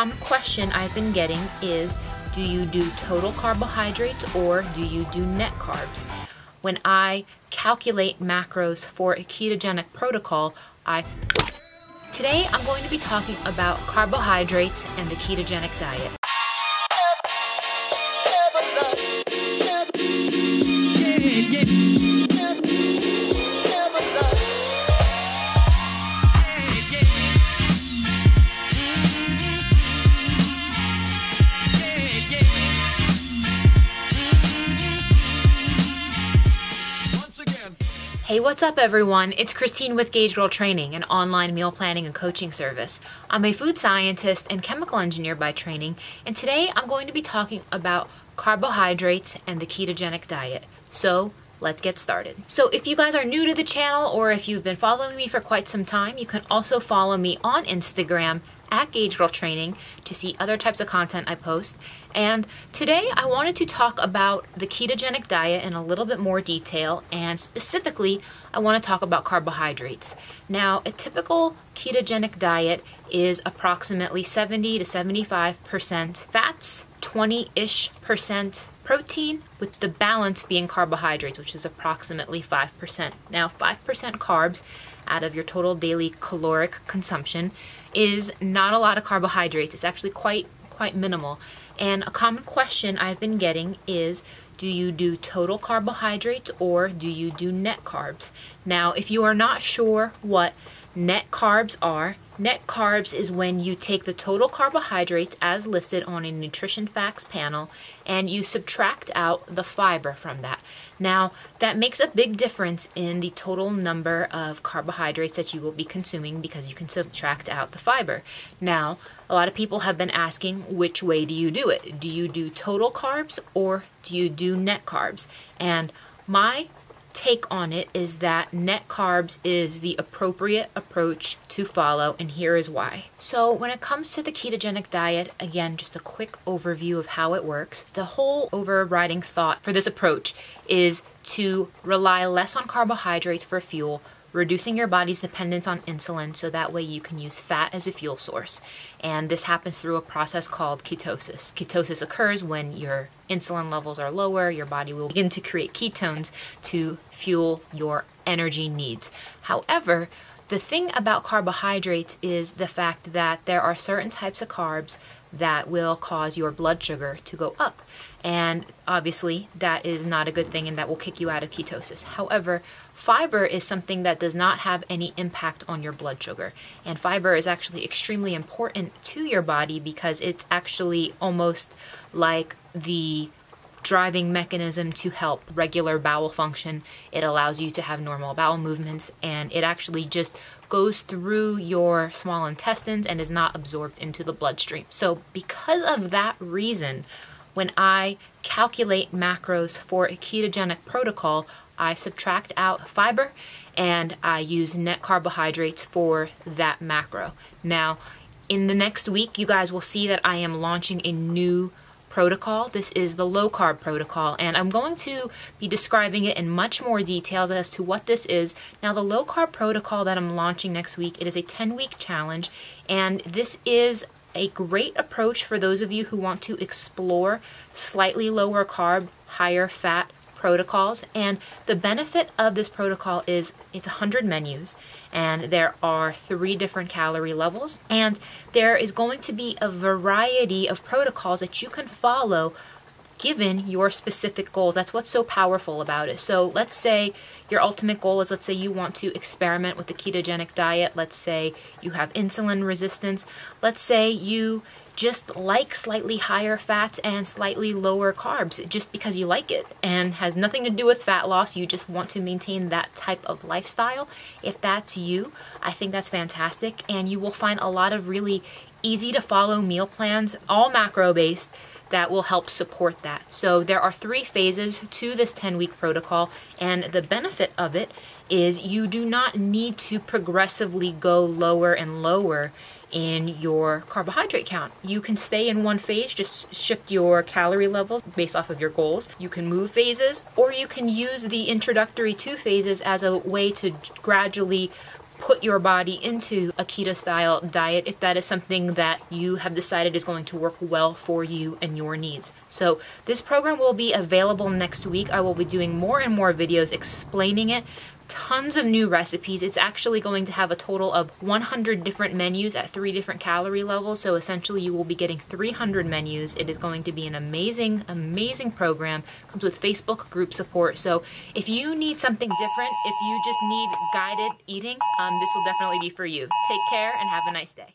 common question I've been getting is, do you do total carbohydrates or do you do net carbs? When I calculate macros for a ketogenic protocol, Today I'm going to be talking about carbohydrates and the ketogenic diet. Hey, what's up everyone? It's Christine with Gauge Girl Training, an online meal planning and coaching service. I'm a food scientist and chemical engineer by training, and today I'm going to be talking about carbohydrates and the ketogenic diet. So let's get started. So if you guys are new to the channel or if you've been following me for quite some time, you can also follow me on Instagram at Gauge Girl Training to see other types of content I post. And today I wanted to talk about the ketogenic diet in a little bit more detail, and specifically I want to talk about carbohydrates. Now, a typical ketogenic diet is approximately 70 to 75% fats, 20-ish% protein, with the balance being carbohydrates, which is approximately 5%. Now, 5% carbs out of your total daily caloric consumption is not a lot of carbohydrates. It's actually quite minimal. And a common question I've been getting is, do you do total carbohydrates or do you do net carbs? Now, if you are not sure what net carbs are, net carbs is when you take the total carbohydrates as listed on a nutrition facts panel and you subtract out the fiber from that. Now, that makes a big difference in the total number of carbohydrates that you will be consuming because you can subtract out the fiber. Now, a lot of people have been asking, which way do you do it? Do you do total carbs or do you do net carbs? And my take on it is that net carbs is the appropriate approach to follow, and here is why. So when it comes to the ketogenic diet, again, just a quick overview of how it works. The whole overriding thought for this approach is to rely less on carbohydrates for fuel, reducing your body's dependence on insulin so that way you can use fat as a fuel source. And this happens through a process called ketosis. Ketosis occurs when your insulin levels are lower, your body will begin to create ketones to fuel your energy needs. However, the thing about carbohydrates is the fact that there are certain types of carbs that will cause your blood sugar to go up. And obviously that is not a good thing and that will kick you out of ketosis. However, fiber is something that does not have any impact on your blood sugar. And fiber is actually extremely important to your body because it's actually almost like the driving mechanism to help regular bowel function. It allows you to have normal bowel movements, and it actually just goes through your small intestines and is not absorbed into the bloodstream. So because of that reason, when I calculate macros for a ketogenic protocol, I subtract out fiber and I use net carbohydrates for that macro. Now, in the next week, you guys will see that I am launching a new protocol. This is the Low Carb Protocol, and I'm going to be describing it in much more details as to what this is. Now, the Low Carb Protocol that I'm launching next week, it is a 10-week challenge, and this is a great approach for those of you who want to explore slightly lower carb, higher fat protocols. And the benefit of this protocol is it's 100 menus and there are 3 different calorie levels, and there is going to be a variety of protocols that you can follow given your specific goals. That's what's so powerful about it. So let's say your ultimate goal is, let's say you want to experiment with the ketogenic diet. Let's say you have insulin resistance. Let's say you just like slightly higher fats and slightly lower carbs just because you like it and has nothing to do with fat loss. You just want to maintain that type of lifestyle. If that's you, I think that's fantastic, and you will find a lot of really easy to follow meal plans, all macro based, that will help support that. So there are 3 phases to this 10-week protocol, and the benefit of it is you do not need to progressively go lower and lower in your carbohydrate count. You can stay in one phase, just shift your calorie levels based off of your goals. You can move phases, or you can use the introductory 2 phases as a way to gradually put your body into a keto style diet if that is something that you have decided is going to work well for you and your needs. So this program will be available next week. I will be doing more and more videos explaining it. Tons of new recipes. It's actually going to have a total of 100 different menus at 3 different calorie levels. So essentially you will be getting 300 menus. It is going to be an amazing, amazing program. Comes with Facebook group support. So if you need something different, if you just need guided eating, this will definitely be for you. Take care and have a nice day.